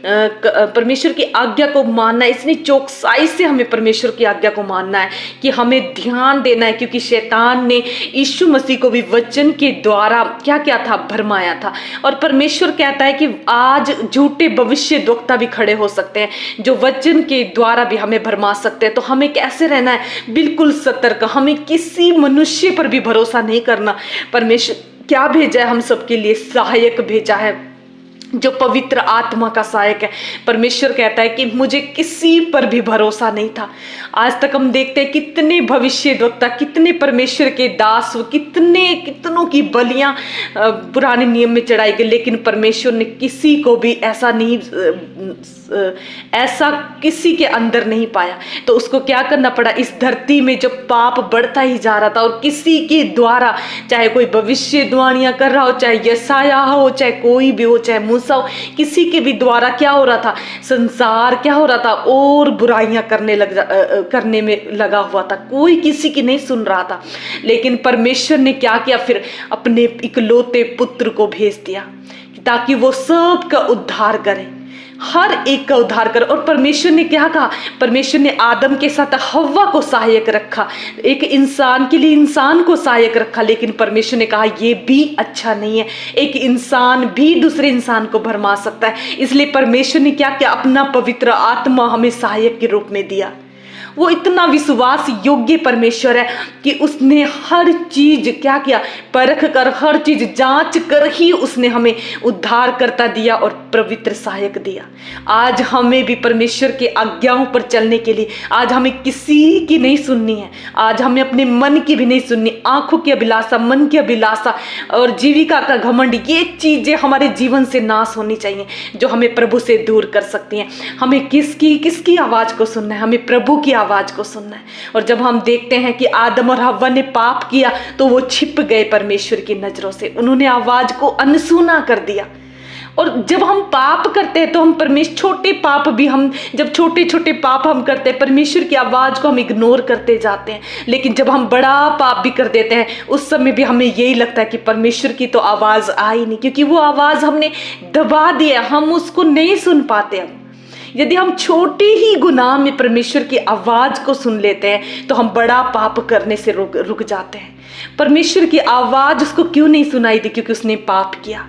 परमेश्वर की आज्ञा को मानना है, इतनी चौकसाई से हमें परमेश्वर की आज्ञा को मानना है कि हमें ध्यान देना है, क्योंकि शैतान ने यीशु मसीह को भी वचन के द्वारा क्या क्या था, भरमाया था। और परमेश्वर कहता है कि आज झूठे भविष्यद्वक्ता भी खड़े हो सकते हैं जो वचन के द्वारा भी हमें भरमा सकते हैं। तो हमें कैसे रहना है? बिल्कुल सतर्क। हमें किसी मनुष्य पर भी भरोसा नहीं करना। परमेश्वर क्या भेजा है? हम सबके लिए सहायक भेजा है, जो पवित्र आत्मा का सहायक है। परमेश्वर कहता है कि मुझे किसी पर भी भरोसा नहीं था। आज तक हम देखते हैं कितने भविष्यद्वक्ता, कितने परमेश्वर के दास, कितनों की बलियां पुराने नियम में चढ़ाई गई, लेकिन परमेश्वर ने किसी को भी ऐसा किसी के अंदर नहीं पाया। तो उसको क्या करना पड़ा? इस धरती में जब पाप बढ़ता ही जा रहा था और किसी के द्वारा, चाहे कोई भविष्यवाणियां कर रहा हो, चाहे यशायाह हो, चाहे कोई भी हो, चाहे मूसा हो, किसी के भी द्वारा क्या हो रहा था? संसार क्या हो रहा था? और बुराइयां करने में लगा हुआ था। कोई किसी की नहीं सुन रहा था। लेकिन परमेश्वर ने क्या किया? फिर अपने इकलौते पुत्र को भेज दिया ताकि वो सबका उद्धार करे, हर एक का उद्धार कर। और परमेश्वर ने क्या कहा? परमेश्वर ने आदम के साथ हव्वा को सहायक रखा, एक इंसान के लिए इंसान को सहायक रखा। लेकिन परमेश्वर ने कहा ये भी अच्छा नहीं है, एक इंसान भी दूसरे इंसान को भरमा सकता है। इसलिए परमेश्वर ने क्या किया? अपना पवित्र आत्मा हमें सहायक के रूप में दिया। वो इतना विश्वास योग्य परमेश्वर है कि उसने हर चीज क्या किया? परख कर, हर चीज जांच कर ही उसने हमें उद्धार करता दिया और पवित्र सहायक दिया। आज हमें भी परमेश्वर के आज्ञाओं पर चलने के लिए, आज हमें किसी की नहीं सुननी है। आज हमें अपने मन की भी नहीं सुननी। आंखों की अभिलाषा, मन की अभिलाषा और जीविका का घमंड, ये चीजें हमारे जीवन से नाश होनी चाहिए, जो हमें प्रभु से दूर कर सकती हैं। हमें किसकी आवाज को सुनना है? हमें प्रभु की आवाज को सुनना है। और जब हम देखते हैं कि आदम और हव्वा ने पाप किया तो वो छिप गए परमेश्वर की नजरों से, उन्होंने आवाज को अनसुना कर दिया। और जब हम पाप करते हैं तो हम छोटे पाप भी, हम जब छोटे छोटे पाप हम करते हैं, परमेश्वर की आवाज को हम इग्नोर करते जाते हैं। लेकिन जब हम बड़ा पाप भी कर देते हैं, उस समय भी हमें यही लगता है कि परमेश्वर की तो आवाज आई नहीं, क्योंकि वो आवाज हमने दबा दिया, हम उसको नहीं सुन पाते। यदि हम छोटे ही गुनाह में परमेश्वर की आवाज को सुन लेते हैं तो हम बड़ा पाप करने से रुक जाते हैं। परमेश्वर की आवाज उसको क्यों नहीं सुनाई दी? क्योंकि उसने पाप किया।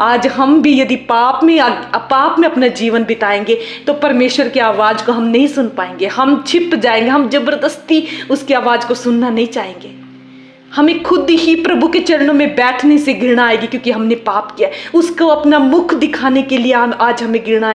आज हम भी यदि पाप में अपना जीवन बिताएंगे तो परमेश्वर की आवाज को हम नहीं सुन पाएंगे, हम छिप जाएंगे, हम जबरदस्ती उसकी आवाज को सुनना नहीं चाहेंगे। हमें खुद ही प्रभु के चरणों में बैठने से घृणा आएगी, क्योंकि हमने पाप किया। उसको अपना मुख दिखाने के लिए आज हमें घृणा